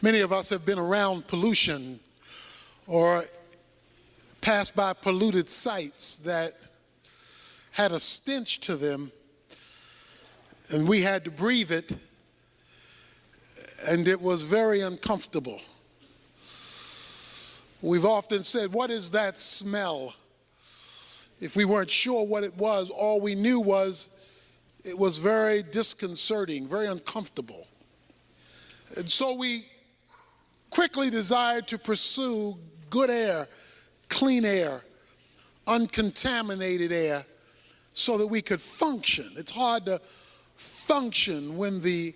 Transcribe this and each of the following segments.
Many of us have been around pollution or passed by polluted sites that had a stench to them, and we had to breathe it, and it was very uncomfortable. We've often said, what is that smell? If we weren't sure what it was, all we knew was it was very disconcerting, very uncomfortable. And so we quickly desired to pursue good air, clean air, uncontaminated air, so that we could function. It's hard to function when the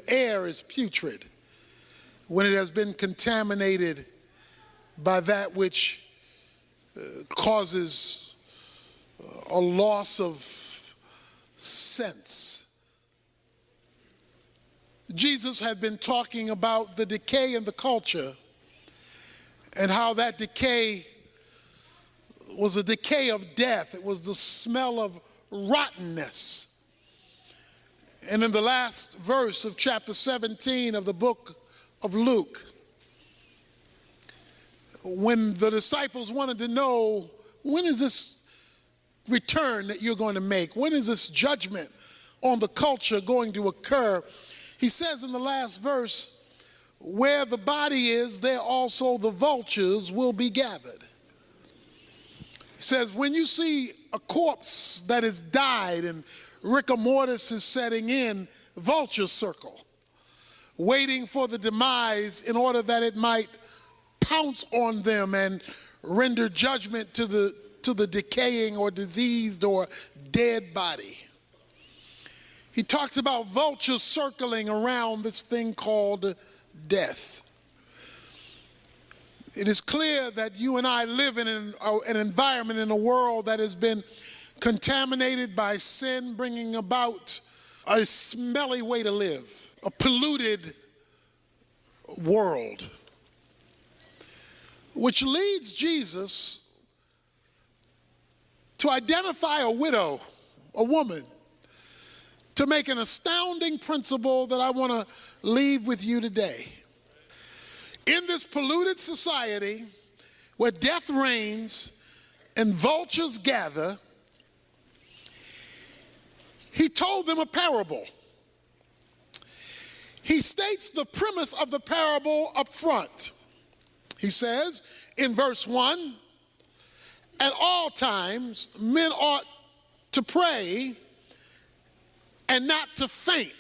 air is putrid, when it has been contaminated by that which causes a loss of sense. Jesus had been talking about the decay in the culture and how that decay was a decay of death. It was the smell of rottenness. And in the last verse of chapter 17 of the book of Luke, when the disciples wanted to know, when is this return that you're going to make? When is this judgment on the culture going to occur? He says in the last verse, where the body is, there also the vultures will be gathered. He says, when you see a corpse that has died and rigor mortis is setting in, vultures circle, waiting for the demise in order that it might pounce on them and render judgment to the decaying or diseased or dead body. He talks about vultures circling around this thing called death. It is clear that you and I live in an environment, in a world that has been contaminated by sin, bringing about a smelly way to live, a polluted world, which leads Jesus to identify a widow, a woman, to make an astounding principle that I want to leave with you today. In this polluted society where death reigns and vultures gather, he told them a parable. He states the premise of the parable up front. He says in verse 1, at all times men ought to pray and not to faint.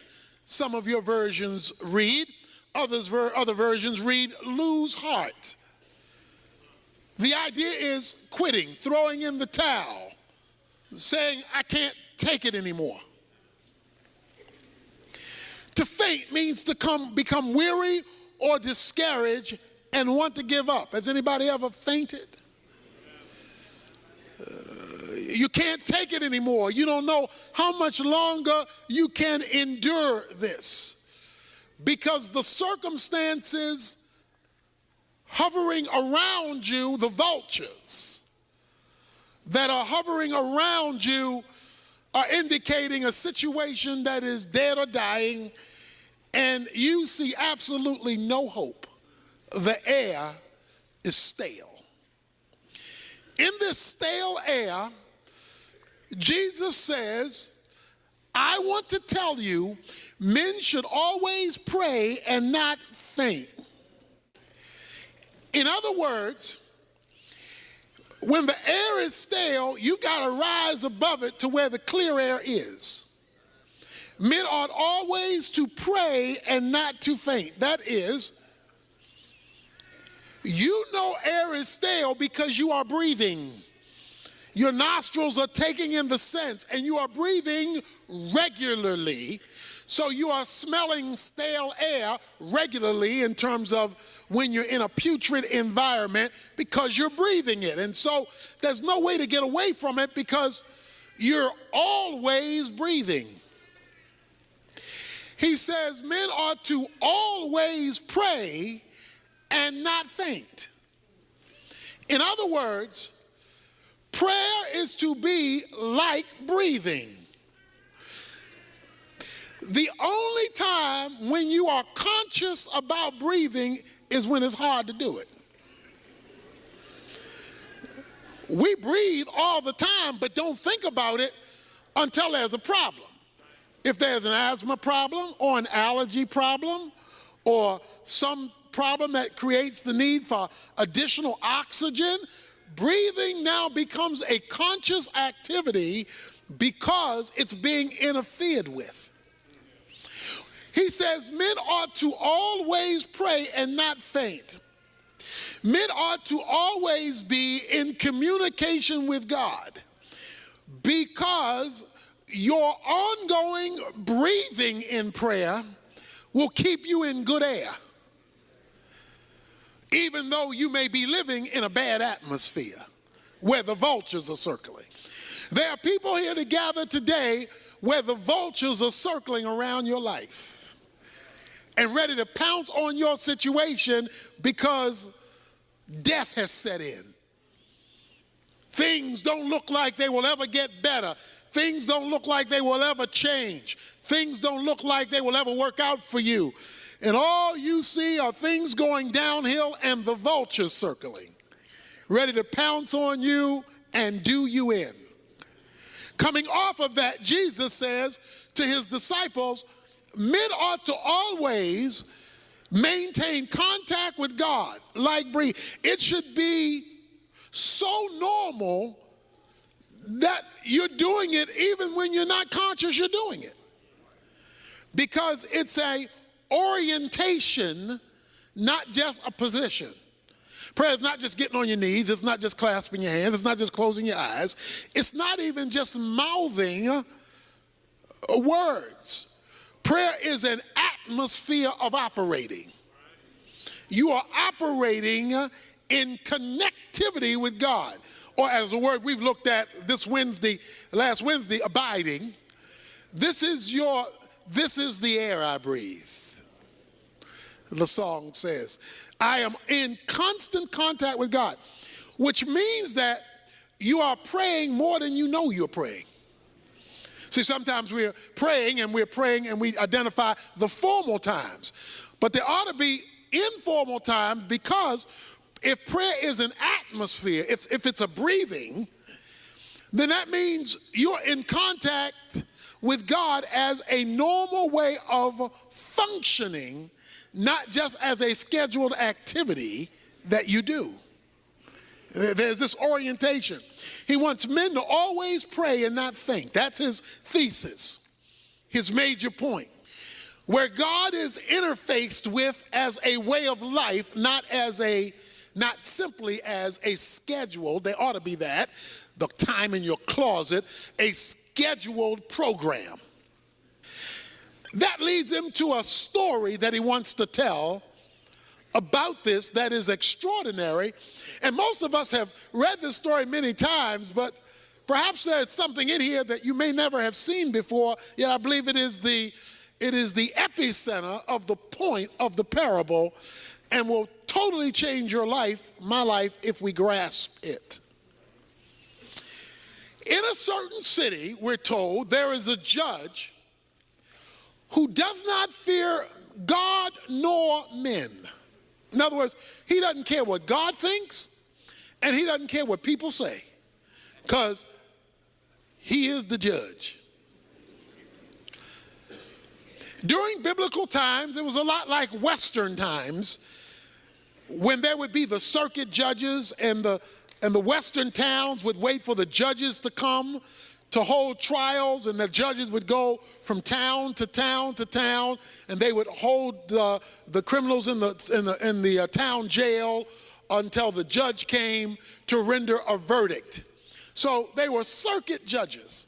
Some of your versions read, other versions read, lose heart. The idea is quitting, throwing in the towel, saying, I can't take it anymore. To faint means to become weary or discouraged and want to give up. Has anybody ever fainted? You can't take it anymore. You don't know how much longer you can endure this, because the circumstances hovering around you, the vultures that are hovering around you, are indicating a situation that is dead or dying, and you see absolutely no hope. The air is stale. In this stale air, Jesus says, I want to tell you, men should always pray and not faint. In other words, when the air is stale, you got to rise above it to where the clear air is. Men ought always to pray and not to faint. That is, you know air is stale because you are breathing. Your nostrils are taking in the scents, and you are breathing regularly. So you are smelling stale air regularly in terms of when you're in a putrid environment, because you're breathing it. And so there's no way to get away from it because you're always breathing. He says men ought to always pray and not faint. In other words, prayer is to be like breathing. The only time when you are conscious about breathing is when it's hard to do it. We breathe all the time, but don't think about it until there's a problem. If there's an asthma problem or an allergy problem or some problem that creates the need for additional oxygen, breathing now becomes a conscious activity because it's being interfered with. He says men ought to always pray and not faint. Men ought to always be in communication with God because your ongoing breathing in prayer will keep you in good air, even though you may be living in a bad atmosphere where the vultures are circling. There are people here to gather today where the vultures are circling around your life and ready to pounce on your situation because death has set in. Things don't look like they will ever get better. Things don't look like they will ever change. Things don't look like they will ever work out for you. And all you see are things going downhill and the vultures circling, ready to pounce on you and do you in. Coming off of that, Jesus says to his disciples, men ought to always maintain contact with God like breathe. It should be so normal that you're doing it even when you're not conscious you're doing it. Because it's a orientation, not just a position. Prayer is not just getting on your knees. It's not just clasping your hands. It's not just closing your eyes. It's not even just mouthing words. Prayer is an atmosphere of operating. You are operating in connectivity with God. Or as the word we've looked at last Wednesday, abiding. This is the air I breathe. The song says, I am in constant contact with God, which means that you are praying more than you know you're praying. See, sometimes we're praying and we identify the formal times. But there ought to be informal time, because if prayer is an atmosphere, if it's a breathing, then that means you're in contact with God as a normal way of functioning, not just as a scheduled activity that you do. There's this orientation. He wants men to always pray and not faint. That's his thesis, his major point. Where God is interfaced with as a way of life, not simply as a schedule. There ought to be that, the time in your closet, a scheduled program. That leads him to a story that he wants to tell about this that is extraordinary. And most of us have read this story many times, but perhaps there's something in here that you may never have seen before, yet I believe it is the epicenter of the point of the parable and will totally change your life, my life, if we grasp it. In a certain city, we're told, there is a judge who does not fear God nor men. In other words, he doesn't care what God thinks, and he doesn't care what people say, because he is the judge. During biblical times, it was a lot like Western times, when there would be the circuit judges, and the Western towns would wait for the judges to come to hold trials, and the judges would go from town to town to town, and they would hold the criminals in the town jail until the judge came to render a verdict. So they were circuit judges.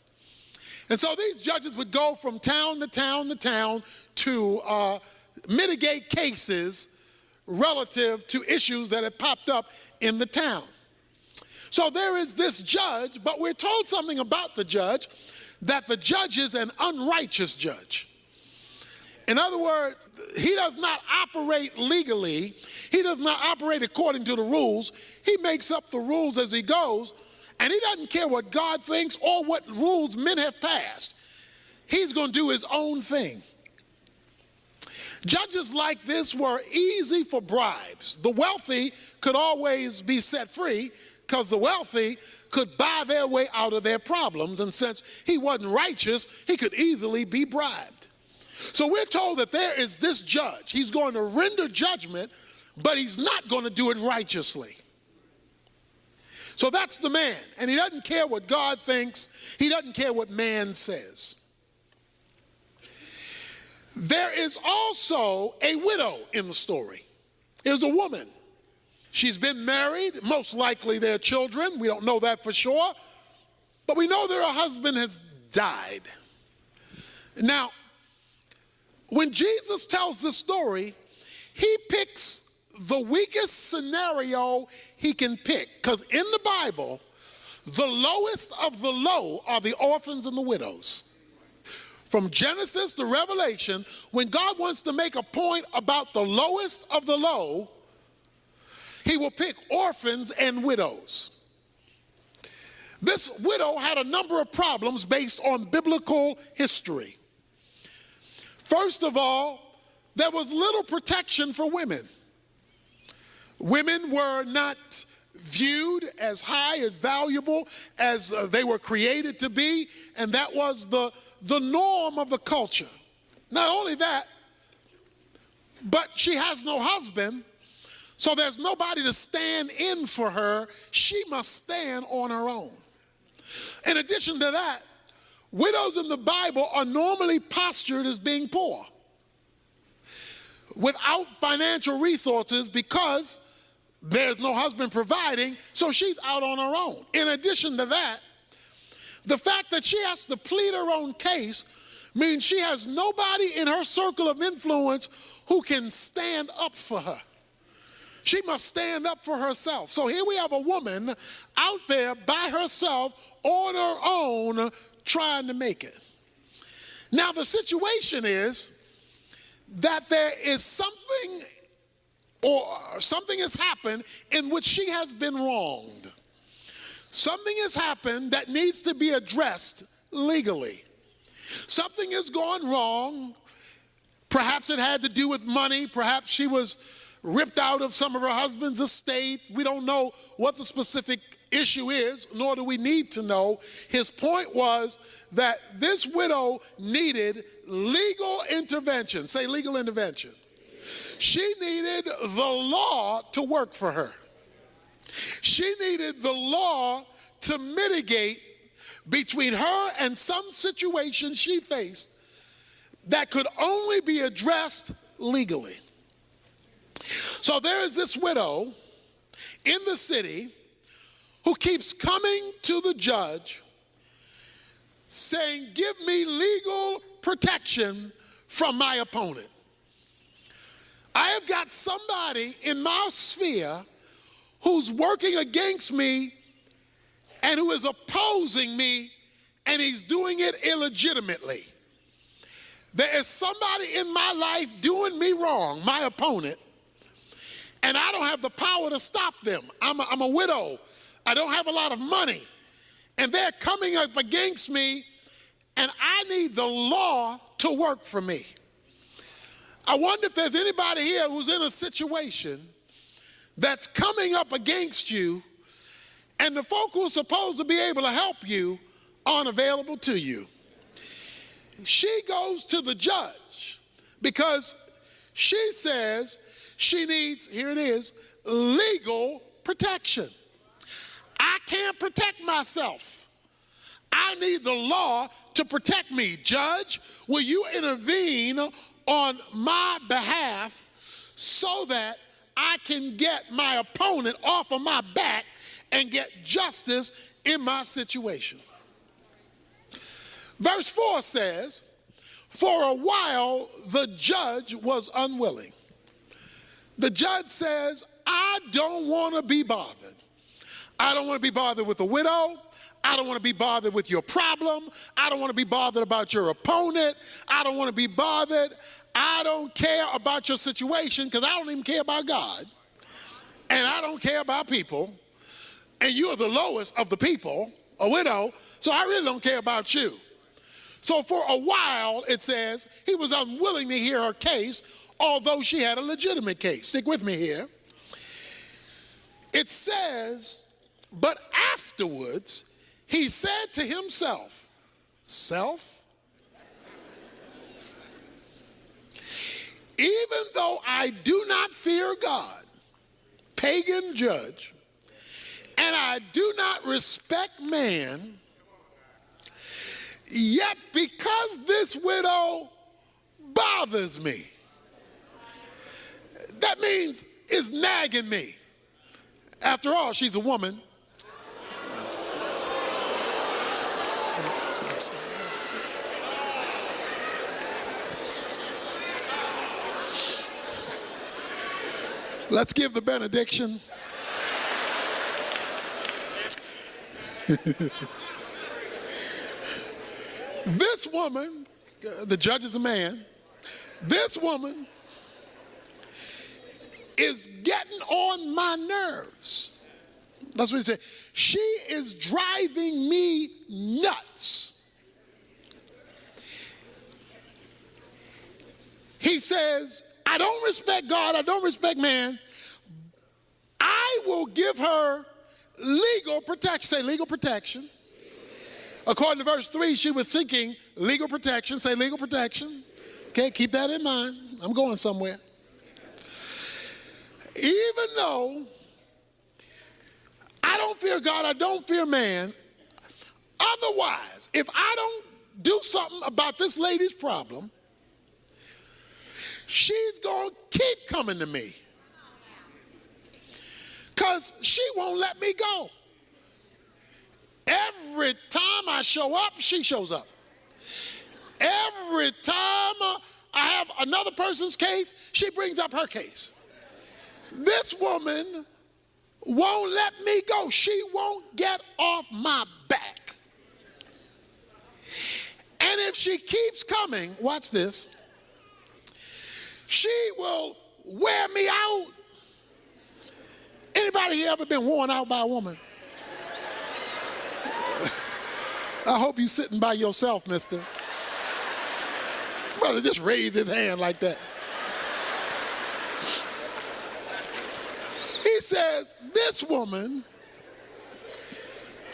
And so these judges would go from town to town to town to mitigate cases relative to issues that had popped up in the town. So there is this judge, but we're told something about the judge, that the judge is an unrighteous judge. In other words, he does not operate legally. He does not operate according to the rules. He makes up the rules as he goes, and he doesn't care what God thinks or what rules men have passed. he's going to do his own thing. Judges like this were easy for bribes. The wealthy could always be set free because the wealthy could buy their way out of their problems, and since he wasn't righteous, he could easily be bribed. So we're told that there is this judge. He's going to render judgment, but he's not going to do it righteously. So that's the man, and he doesn't care what God thinks. He doesn't care what man says. There is also a widow in the story. There's a woman. She's been married, most likely their children. We don't know that for sure, but we know that her husband has died. Now, when Jesus tells the story, he picks the weakest scenario he can pick, because in the Bible, the lowest of the low are the orphans and the widows. From Genesis to Revelation, when God wants to make a point about the lowest of the low, he will pick orphans and widows. This widow had a number of problems based on biblical history. First of all, there was little protection for women. Women were not viewed as high, as valuable as they were created to be, and that was the norm of the culture. Not only that, but she has no husband, so there's nobody to stand in for her. She must stand on her own. In addition to that, widows in the Bible are normally postured as being poor, without financial resources, because there's no husband providing, so she's out on her own. In addition to that, the fact that she has to plead her own case means she has nobody in her circle of influence who can stand up for her. She must stand up for herself. So here we have a woman out there by herself on her own trying to make it. Now the situation is that there is something has happened in which she has been wronged. Something has happened that needs to be addressed legally. Something has gone wrong. Perhaps it had to do with money. Perhaps she was ripped out of some of her husband's estate. We don't know what the specific issue is, nor do we need to know. His point was that this widow needed legal intervention. Say legal intervention. She needed the law to work for her. She needed the law to mitigate between her and some situation she faced that could only be addressed legally. So there is this widow in the city who keeps coming to the judge saying, "Give me legal protection from my opponent. I have got somebody in my sphere who's working against me and who is opposing me, and he's doing it illegitimately. There is somebody in my life doing me wrong, my opponent, and I don't have the power to stop them. I'm a widow. I don't have a lot of money, and they're coming up against me, and I need the law to work for me." I wonder if there's anybody here who's in a situation that's coming up against you, and the folk who are supposed to be able to help you aren't available to you. She goes to the judge because she says she needs, here it is, legal protection. I can't protect myself. I need the law to protect me. Judge, will you intervene on my behalf so that I can get my opponent off of my back and get justice in my situation? Verse 4 says, "For a while the judge was unwilling." The judge says, "I don't want to be bothered. I don't want to be bothered with a widow. I don't want to be bothered with your problem. I don't want to be bothered about your opponent. I don't want to be bothered. I don't care about your situation because I don't even care about God. And I don't care about people. And you are the lowest of the people, a widow, so I really don't care about you. So for a while, it says, he was unwilling to hear her case, although she had a legitimate case. Stick with me here. It says, but afterwards, he said to himself, self, even though I do not fear God, pagan judge, and I do not respect man, yet because this widow bothers me, that means it's nagging me. After all, she's a woman. Let's give the benediction. This woman, the judge is a man, this woman is getting on my nerves. That's what he said. She is driving me nuts. He says, I don't respect God, I don't respect man. I will give her legal protection. Say legal protection. According to verse 3, she was seeking legal protection. Say legal protection. Okay, keep that in mind. I'm going somewhere. Even though I don't fear God, I don't fear man, otherwise, if I don't do something about this lady's problem, she's going to keep coming to me. Because she won't let me go. Every time I show up, she shows up. Every time I have another person's case, she brings up her case. This woman won't let me go. She won't get off my back. And if she keeps coming, watch this, she will wear me out. Anybody here ever been worn out by a woman? I hope you're sitting by yourself, mister. Brother, just raise his hand like that. He says, this woman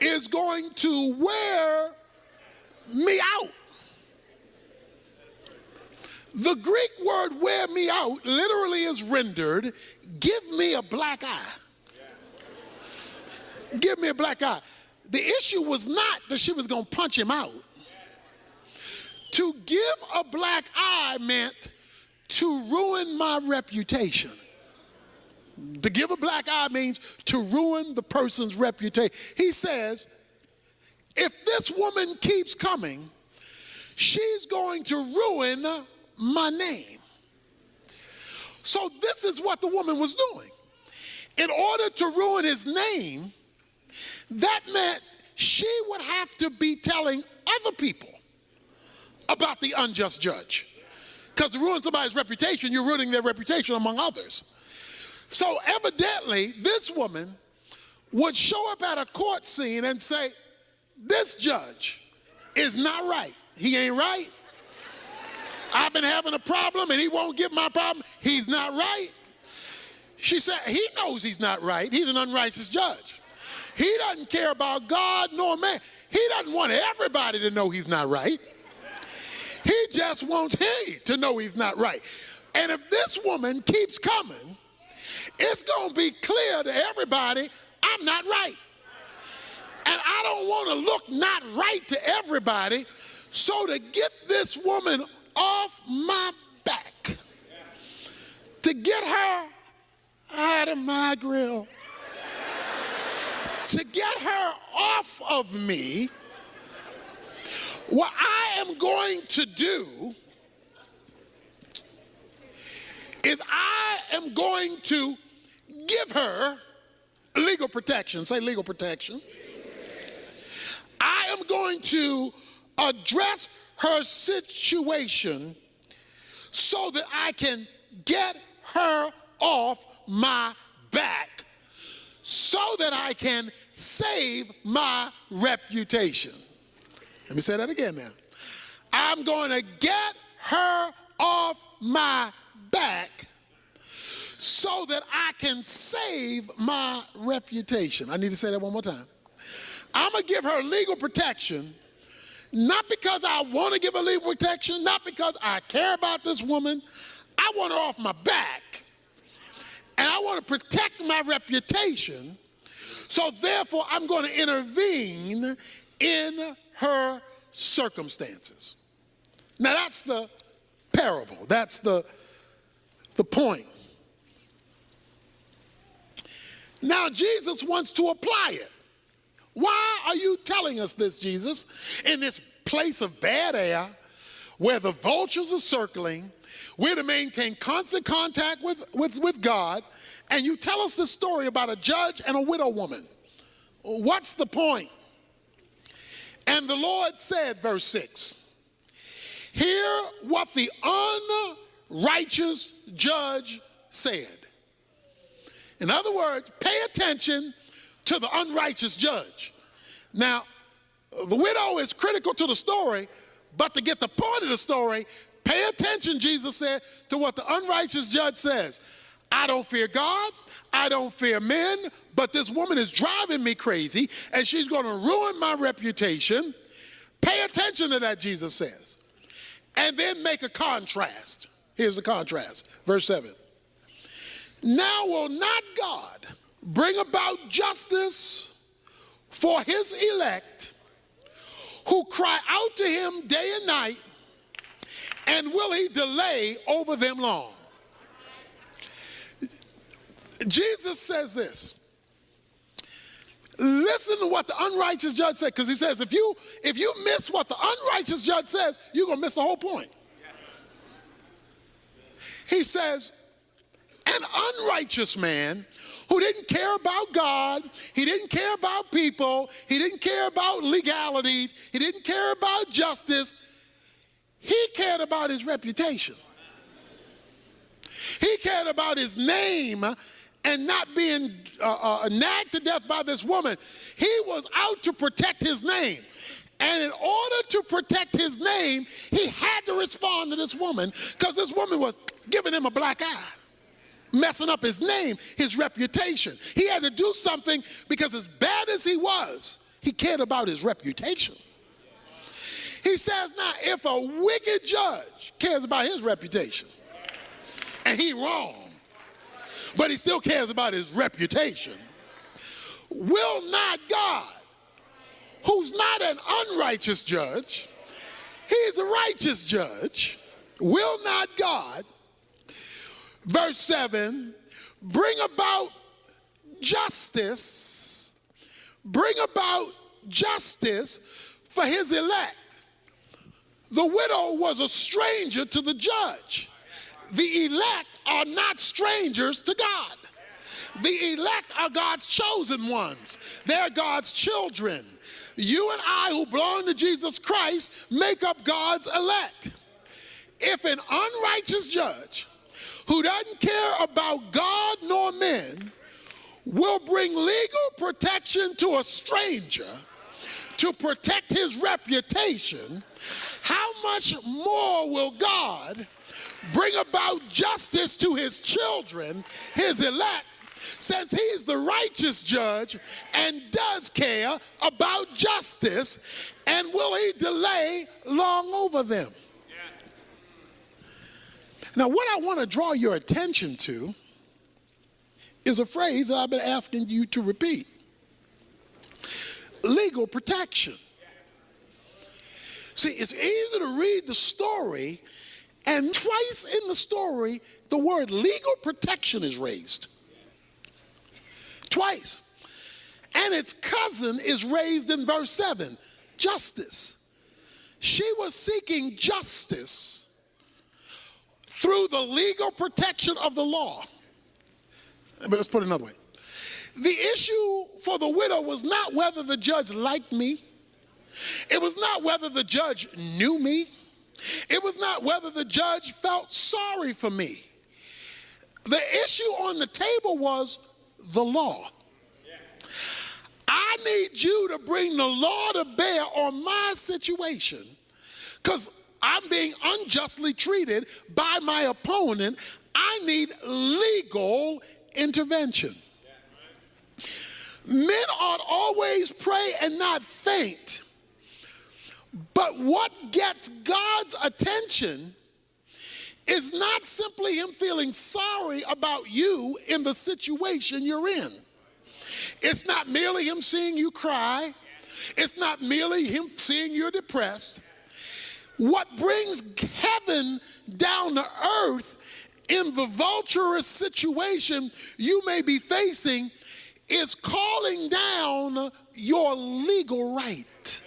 is going to wear me out. The Greek word wear me out literally is rendered, give me a black eye. Give me a black eye. The issue was not that she was going to punch him out. To give a black eye meant to ruin my reputation. To give a black eye means to ruin the person's reputation. He says, if this woman keeps coming, she's going to ruin my name. So this is what the woman was doing. In order to ruin his name, that meant she would have to be telling other people about the unjust judge. Because to ruin somebody's reputation, you're ruining their reputation among others. So evidently, this woman would show up at a court scene and say, this judge is not right. He ain't right. I've been having a problem and he won't give my problem. He's not right. She said, he knows he's not right. He's an unrighteous judge. He doesn't care about God nor man. He doesn't want everybody to know he's not right. He just wants he to know he's not right. And if this woman keeps coming, it's going to be clear to everybody, I'm not right. And I don't want to look not right to everybody. So to get this woman off my back, to get her out of my grill, to get her off of me, what I am going to do is I am going to give her legal protection. Say legal protection. I am going to address her situation so that I can get her off my back, so that I can save my reputation. Let me say that again now. I'm going to get her off my back so that I can save my reputation. I need to say that one more time. I'm going to give her legal protection, not because I want to give her legal protection, not because I care about this woman. I want her off my back, and I want to protect my reputation, so therefore I'm going to intervene in her circumstances. Now that's the parable. That's the point. Now Jesus wants to apply it. Why are you telling us this, Jesus? In this place of bad air, where the vultures are circling, we're to maintain constant contact with God, and you tell us this story about a judge and a widow woman. What's the point? And the Lord said, verse 6, hear what the unrighteous judge said. In other words, pay attention to the unrighteous judge. Now, the widow is critical to the story, but to get the point of the story, pay attention, Jesus said, to what the unrighteous judge says. I don't fear God, I don't fear men, but this woman is driving me crazy, and she's going to ruin my reputation. Pay attention to that, Jesus says. And then make a contrast. Here's the contrast, verse 7. Now will not God bring about justice for his elect who cry out to him day and night, and will he delay over them long? Jesus says this. Listen to what the unrighteous judge said, because he says if you miss what the unrighteous judge says, you're going to miss the whole point. He says, an unrighteous man who didn't care about God, he didn't care about people, he didn't care about legalities, he didn't care about justice, he cared about his reputation. He cared about his name and not being nagged to death by this woman. He was out to protect his name. And in order to protect his name, he had to respond to this woman, because this woman was giving him a black eye, messing up his name, his reputation. He had to do something, because as bad as he was, he cared about his reputation. He says now, if a wicked judge cares about his reputation, and he wrong, but he still cares about his reputation, will not God, who's not an unrighteous judge, he's a righteous judge, will not God, verse 7, bring about justice for his elect? The widow was a stranger to the judge. The elect are not strangers to God. The elect are God's chosen ones. They're God's children. You and I, who belong to Jesus Christ, make up God's elect. If an unrighteous judge who doesn't care about God nor men will bring legal protection to a stranger to protect his reputation, how much more will God bring about justice to his children, his elect, since he's the righteous judge and does care about justice, and will he delay long over them? Now, what I want to draw your attention to is a phrase that I've been asking you to repeat. Legal protection. See, it's easy to read the story, and twice in the story, the word legal protection is raised. Twice. And its cousin is raised in verse 7, justice. She was seeking justice through the legal protection of the law. But let's put it another way. The issue for the widow was not whether the judge liked me. It was not whether the judge knew me. It was not whether the judge felt sorry for me. The issue on the table was the law. I need you to bring the law to bear on my situation, because I'm being unjustly treated by my opponent. I need legal intervention. Men ought always pray and not faint. But what gets God's attention is not simply him feeling sorry about you in the situation you're in. It's not merely him seeing you cry. It's not merely him seeing you're depressed. What brings heaven down to earth in the vulturous situation you may be facing is calling down your legal right.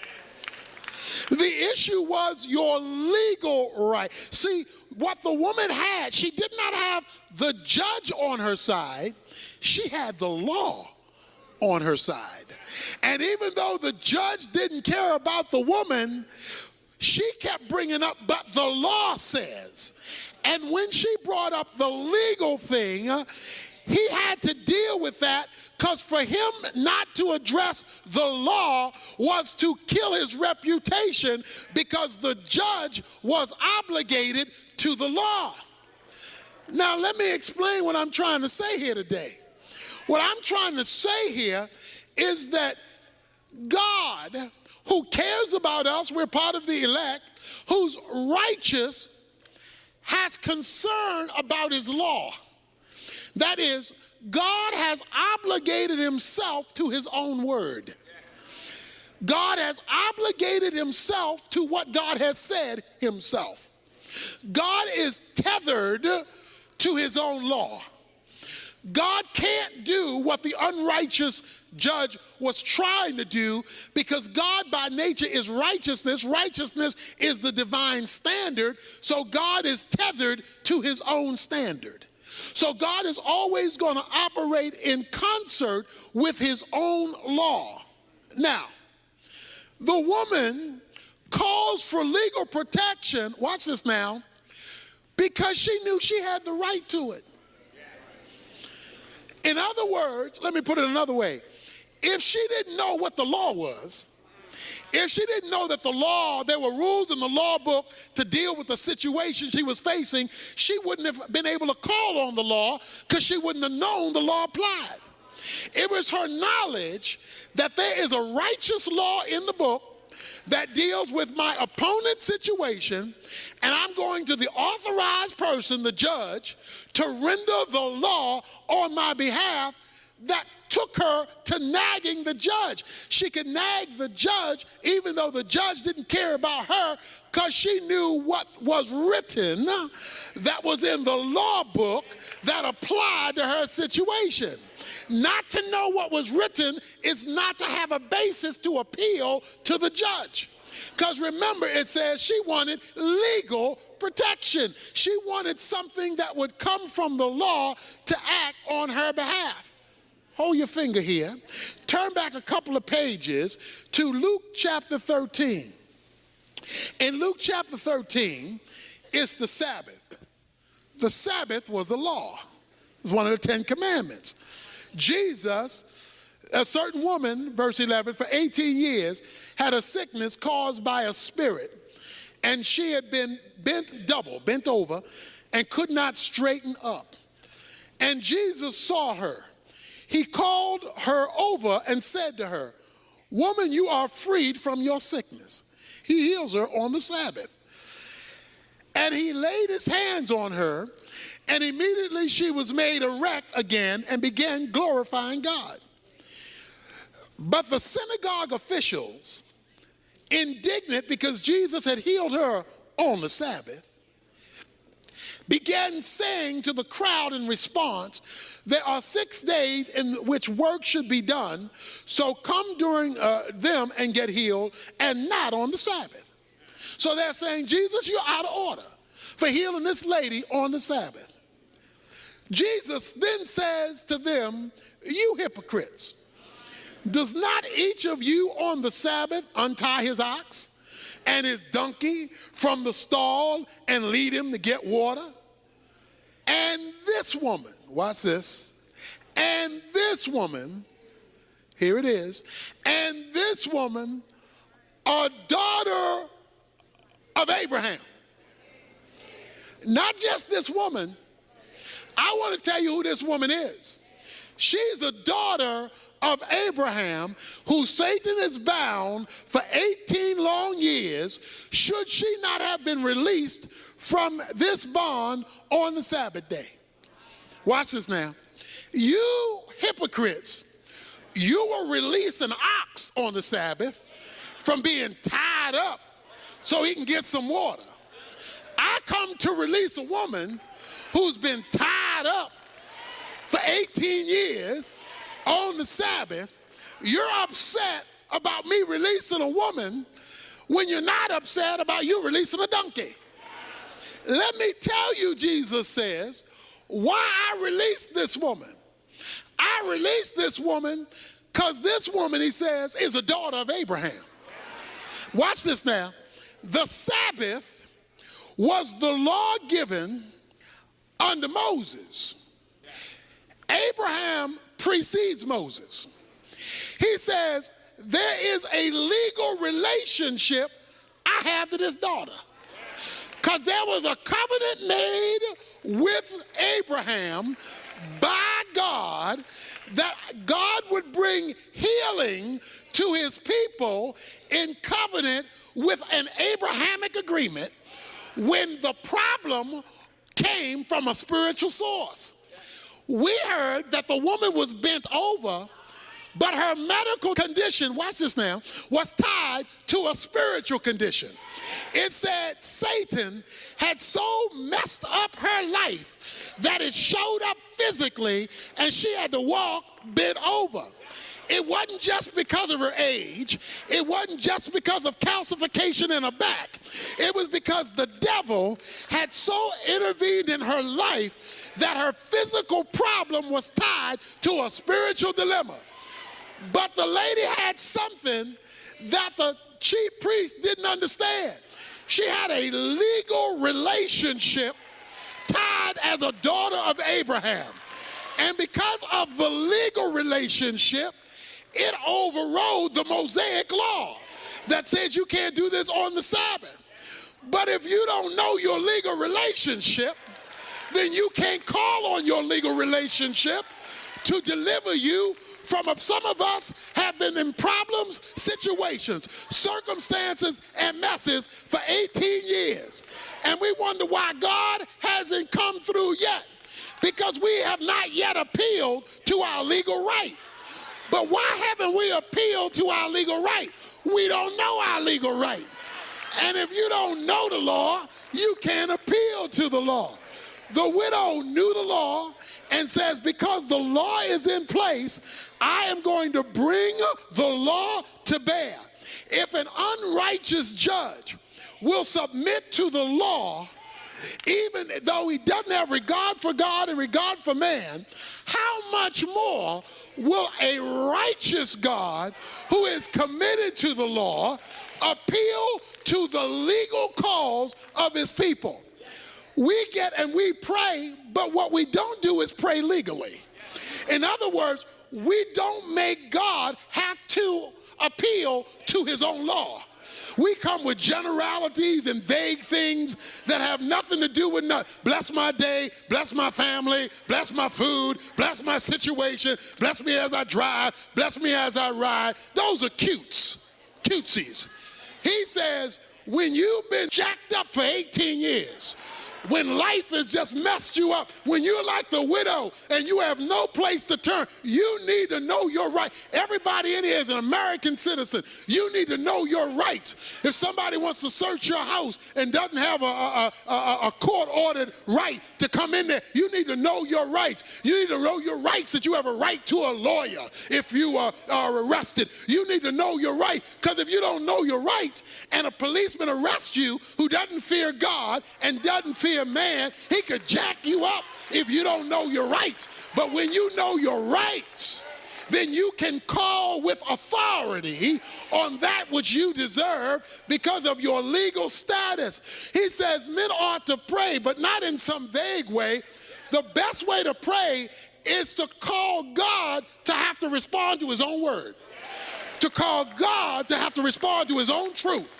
The issue was your legal right. See, what the woman had, she did not have the judge on her side. She had the law on her side. And even though the judge didn't care about the woman, she kept bringing up, but the law says. And when she brought up the legal thing, he had to deal with that, because for him not to address the law was to kill his reputation, because the judge was obligated to the law. Now let me explain what I'm trying to say here today. What I'm trying to say here is that God, who cares about us, we're part of the elect, who's righteous, has concern about his law. That is, God has obligated himself to his own word. God has obligated himself to what God has said himself. God is tethered to his own law. God can't do what the unrighteous judge was trying to do, because God by nature is righteousness. Righteousness is the divine standard, so God is tethered to his own standard. So God is always going to operate in concert with his own law. Now, the woman calls for legal protection, watch this now, because she knew she had the right to it. In other words, let me put it another way. If she didn't know what the law was, if she didn't know that the law, there were rules in the law book to deal with the situation she was facing, she wouldn't have been able to call on the law, because she wouldn't have known the law applied. It was her knowledge that there is a righteous law in the book that deals with my opponent's situation, and I'm going to the authorized person, the judge, to render the law on my behalf, that took her to nagging the judge. She could nag the judge even though the judge didn't care about her, because she knew what was written that was in the law book that applied to her situation. Not to know what was written is not to have a basis to appeal to the judge. Because remember, it says she wanted legal protection. She wanted something that would come from the law to act on her behalf. Hold your finger here. Turn back a couple of pages to Luke chapter 13. In Luke chapter 13, it's the Sabbath. The Sabbath was the law. It was one of the 10 commandments. Jesus, a certain woman, verse 11, for 18 years had a sickness caused by a spirit, and she had been bent over, and could not straighten up. And Jesus saw her. He called her over and said to her, "Woman, you are freed from your sickness." He heals her on the Sabbath. And he laid his hands on her, and immediately she was made erect again and began glorifying God. But the synagogue officials, indignant because Jesus had healed her on the Sabbath, began saying to the crowd in response, "There are 6 days in which work should be done, so come during them and get healed, and not on the Sabbath." So they're saying, Jesus, you're out of order for healing this lady on the Sabbath. Jesus then says to them, "You hypocrites, does not each of you on the Sabbath untie his ox and his donkey from the stall and lead him to get water? And this woman," watch this, "and this woman," here it is, "and this woman, a daughter of Abraham. Not just this woman. I want to tell you who this woman is. She's the daughter of Abraham, who Satan is bound for 18 long years, should she not have been released from this bond on the Sabbath day. Watch this now. You hypocrites, you will release an ox on the Sabbath from being tied up so he can get some water. I come to release a woman who's been tied up for 18 years on the Sabbath. You're upset about me releasing a woman when you're not upset about you releasing a donkey. Let me tell you, Jesus says, why I released this woman. I released this woman because this woman, he says, is a daughter of Abraham. Watch this now. The Sabbath was the law given under Moses. Abraham precedes Moses. He says, there is a legal relationship I have to this daughter. Because there was a covenant made with Abraham by God that God would bring healing to his people in covenant with an Abrahamic agreement when the problem came from a spiritual source. We heard that the woman was bent over, but her medical condition, watch this now, was tied to a spiritual condition. It said Satan had so messed up her life that it showed up physically and she had to walk bent over. It wasn't just because of her age. It wasn't just because of calcification in her back. It was because the devil had so intervened in her life that her physical problem was tied to a spiritual dilemma. But the lady had something that the chief priest didn't understand. She had a legal relationship tied as a daughter of Abraham. And because of the legal relationship, it overrode the Mosaic law that says you can't do this on the Sabbath. But if you don't know your legal relationship, then you can't call on your legal relationship to deliver you from. Some of us have been in problems, situations, circumstances, and messes for 18 years. And we wonder why God hasn't come through yet, because we have not yet appealed to our legal right. But why haven't we appealed to our legal right? We don't know our legal right. And if you don't know the law, you can't appeal to the law. The widow knew the law and says, because the law is in place, I am going to bring the law to bear. If an unrighteous judge will submit to the law, even though he doesn't have regard for God and regard for man, how much more will a righteous God who is committed to the law appeal to the legal cause of his people? We get and we pray, but what we don't do is pray legally. In other words, we don't make God have to appeal to his own law. We come with generalities and vague things that have nothing to do with nothing. Bless my day, bless my family, bless my food, bless my situation, bless me as I drive, bless me as I ride. Those are cutesies. He says, when you've been jacked up for 18 years, when life has just messed you up, when you're like the widow and you have no place to turn, you need to know your rights. Everybody in here is an American citizen. You need to know your rights. If somebody wants to search your house and doesn't have a court-ordered right to come in there, you need to know your rights. You need to know your rights, that you have a right to a lawyer if you are arrested. You need to know your rights, because if you don't know your rights and a policeman arrests you who doesn't fear God and doesn't fear man, he could jack you up if you don't know your rights. But when you know your rights, then you can call with authority on that which you deserve because of your legal status. He says men ought to pray, but not in some vague way. The best way to pray is to call God to have to respond to his own word, to call God to have to respond to his own truth.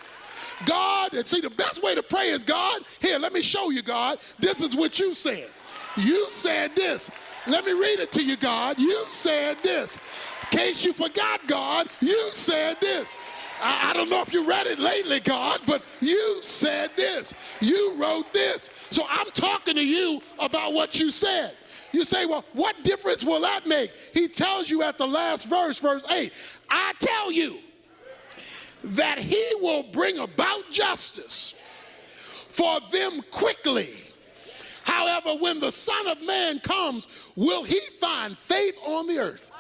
God, and see, the best way to pray is, God, here, let me show you, God. This is what you said. You said this. Let me read it to you, God. You said this. In case you forgot, God, you said this. I don't know if you read it lately, God, but you said this. You wrote this. So I'm talking to you about what you said. You say, well, what difference will that make? He tells you at the last verse, verse 8, I tell you that he will bring about justice for them quickly. However, when the Son of Man comes, will he find faith on the earth?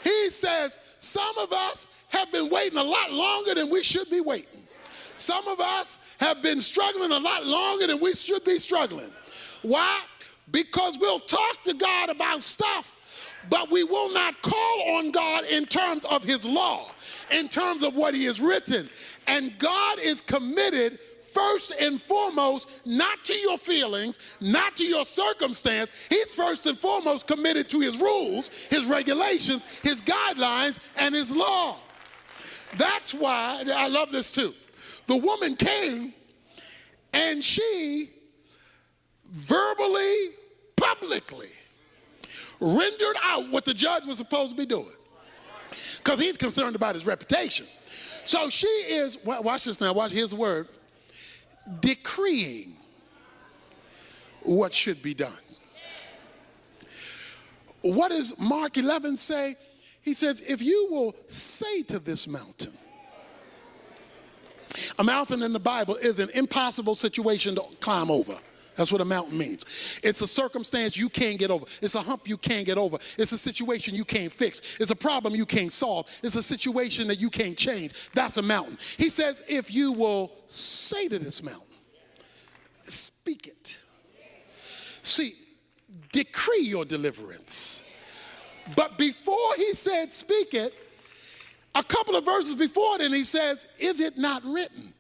He says, some of us have been waiting a lot longer than we should be waiting. Some of us have been struggling a lot longer than we should be struggling. Why? Because we'll talk to God about stuff, but we will not call on God in terms of his law, in terms of what he has written. And God is committed first and foremost, not to your feelings, not to your circumstance. He's first and foremost committed to his rules, his regulations, his guidelines, and his law. That's why, I love this too. The woman came and she verbally, publicly rendered out what the judge was supposed to be doing, because he's concerned about his reputation. So she is, watch this now, watch, here's the word, decreeing what should be done. What does Mark 11 say? He says, if you will say to this mountain, a mountain in the Bible is an impossible situation to climb over. That's what a mountain means. It's a circumstance you can't get over. It's a hump you can't get over. It's a situation you can't fix. It's a problem you can't solve. It's a situation that you can't change. That's a mountain. He says, if you will say to this mountain, speak it. See, decree your deliverance. But before he said speak it, a couple of verses before then he says, is it not written?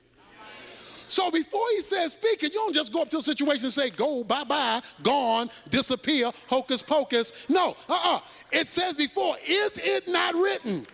So before he says speak it, you don't just go up to a situation and say, go, bye-bye, gone, disappear, hocus pocus. No, It says before, is it not written?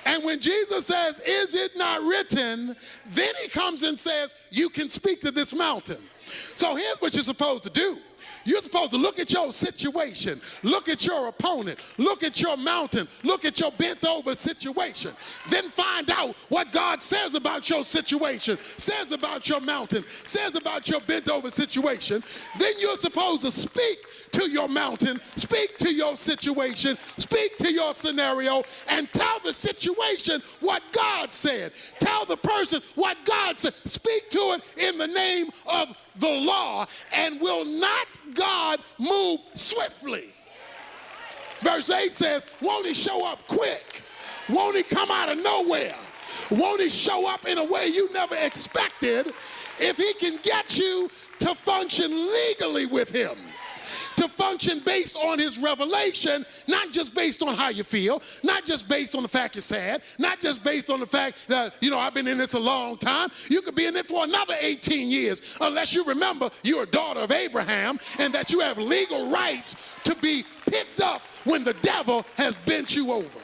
And when Jesus says, is it not written? Then he comes and says, you can speak to this mountain. So here's what you're supposed to do. You're supposed to look at your situation, look at your opponent, look at your mountain, look at your bent over situation, then find out what God says about your situation, says about your mountain, says about your bent over situation. Then you're supposed to speak to your mountain, speak to your situation, speak to your scenario, and tell the situation what God said. Tell the person what God said. Speak to it in the name of the law, and will not God move swiftly? Verse 8 says, won't he show up quick? Won't he come out of nowhere? Won't he show up in a way you never expected? If he can get you to function legally with him, to function based on his revelation, not just based on how you feel, not just based on the fact you're sad, not just based on the fact that, I've been in this a long time. You could be in it for another 18 years unless you remember you're a daughter of Abraham and that you have legal rights to be picked up when the devil has bent you over.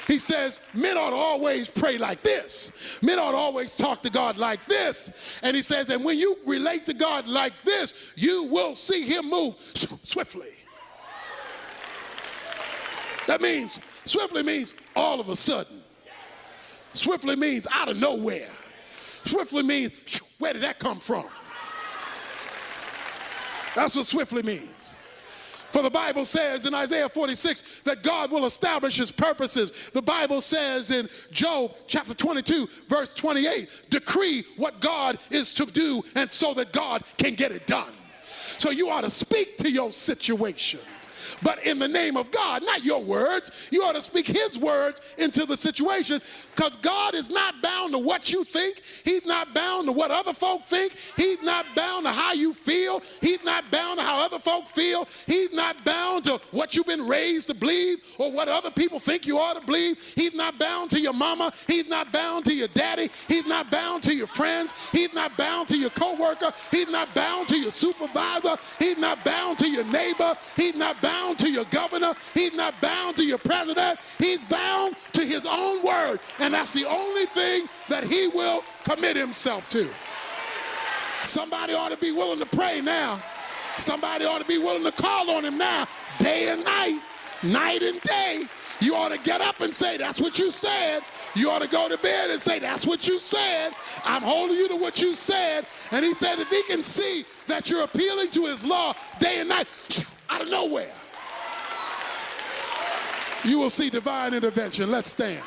He says, men ought to always pray like this. Men ought to always talk to God like this. And he says, and when you relate to God like this, you will see him move swiftly. That means, swiftly means all of a sudden. Swiftly means out of nowhere. Swiftly means, where did that come from? That's what swiftly means. For the Bible says in Isaiah 46 that God will establish his purposes. The Bible says in Job chapter 22 verse 28, decree what God is to do, and so that God can get it done. So you ought to speak to your situation, but in the name of God, not your words. You ought to speak his words into the situation, because God is not bound to what you think. He's not bound to what other folk think. He's not bound to how you feel. He's not bound to how other folk feel. He's not bound to what you've been raised to believe or what other people think you ought to believe. He's not bound to your mama. He's not bound to your daddy. He's not bound to your friends. He's not bound to your coworker. He's not bound to your supervisor. He's not bound to your neighbor. He's not bound to your governor. He's not bound to your president. He's bound to his own word, and that's the only thing that he will commit himself to. Somebody ought to be willing to pray now. Somebody ought to be willing to call on him now, day and night, night and day. You ought to get up and say, that's what you said. You ought to go to bed and say, that's what you said. I'm holding you to what you said. And he said, if he can see that you're appealing to his law day and night, out of nowhere, you will see divine intervention. Let's stand.